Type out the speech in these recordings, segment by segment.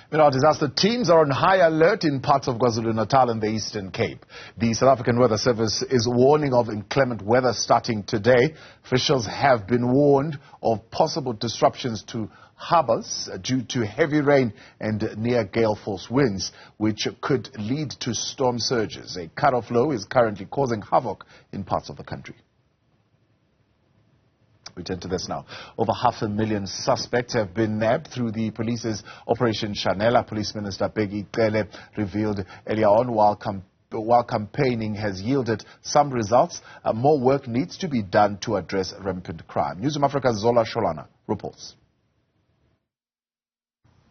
Our disaster teams are on high alert in parts of KwaZulu-Natal and the Eastern Cape. The South African Weather Service is warning of inclement weather starting today. Officials have been warned of possible disruptions to harbours due to heavy rain and near gale force winds, which could lead to storm surges. A cut-off low is currently causing havoc in parts of the country. We turn to this now. Over 500,000 suspects have been nabbed through the police's Operation Shanela. Police Minister Bheki Cele revealed earlier on while campaigning has yielded some results, more work needs to be done to address rampant crime. Newzroom Afrika's Zola Sholwana reports.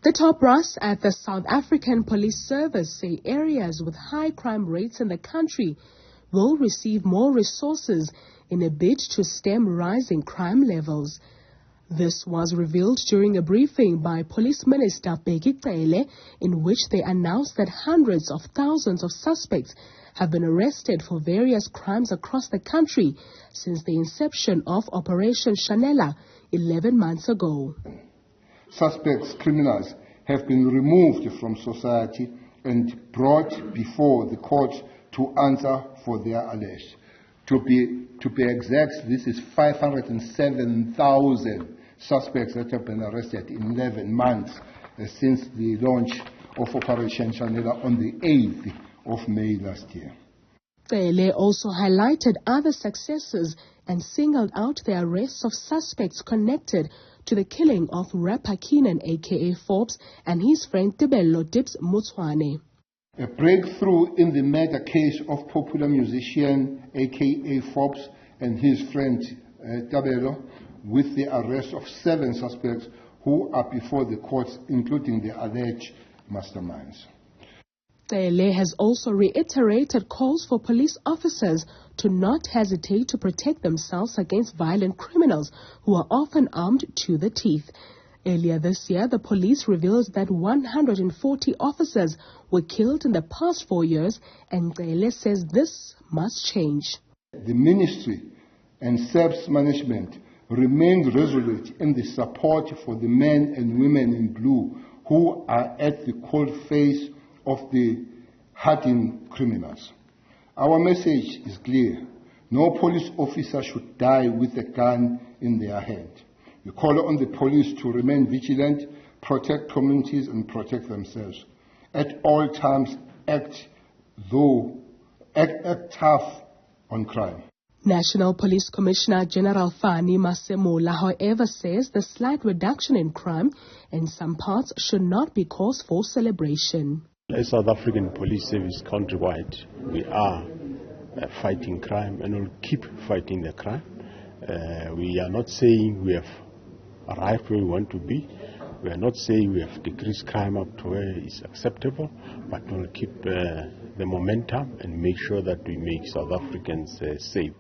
The top brass at the South African Police Service say areas with high crime rates in the country will receive more resources in a bid to stem rising crime levels. This was revealed during a briefing by Police Minister Bheki Cele, in which they announced that hundreds of thousands of suspects have been arrested for various crimes across the country since the inception of Operation Shanela 11 months ago. Suspects, criminals, have been removed from society and brought before the court to answer for their alleged. To be exact, this is 507,000 suspects that have been arrested in 11 months since the launch of Operation Shanela on the 8th of May last year. Cele also highlighted other successes and singled out the arrests of suspects connected to the killing of rapper Kenan aka Forbes and his friend Tebello Dips Mutswane. A breakthrough in the murder case of popular musician aka Forbes and his friend Tebello, with the arrest of 7 suspects who are before the courts, including the alleged masterminds. Cele has also reiterated calls for police officers to not hesitate to protect themselves against violent criminals who are often armed to the teeth. Earlier this year, the police revealed that 140 officers were killed in the past 4 years, and Cele says this must change. The ministry and SAP's management remain resolute in the support for the men and women in blue who are at the cold face of the hardened criminals. Our message is clear. No police officer should die with a gun in their hand. We call on the police to remain vigilant, protect communities and protect themselves. At all times, act tough on crime. National Police Commissioner General Fani Masemola, however, says the slight reduction in crime in some parts should not be cause for celebration. As South African Police Service countrywide, we are fighting crime and will keep fighting the crime. We are not saying we have arrived where we want to be. We are not saying we have decreased crime up to where it's acceptable, but we'll keep the momentum and make sure that we make South Africans safe.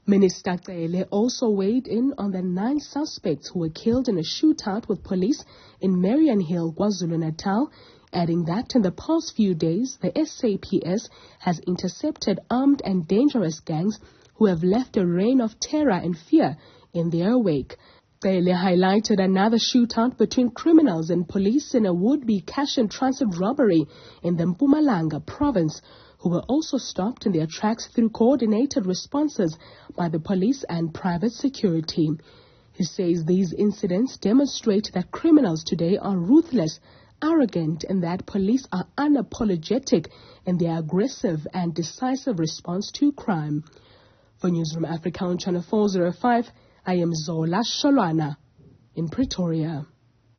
Minister Cele also weighed in on the 9 suspects who were killed in a shootout with police in Marion Hill, KwaZulu-Natal, adding that in the past few days, the SAPS has intercepted armed and dangerous gangs who have left a reign of terror and fear in their wake. Cele highlighted another shootout between criminals and police in a would-be cash and transit robbery in the Mpumalanga province, who were also stopped in their tracks through coordinated responses by the police and private security. He says these incidents demonstrate that criminals today are ruthless, arrogant, and that police are unapologetic in their aggressive and decisive response to crime. For Newzroom Afrika on Channel 405, I am Zola Sholwana in Pretoria.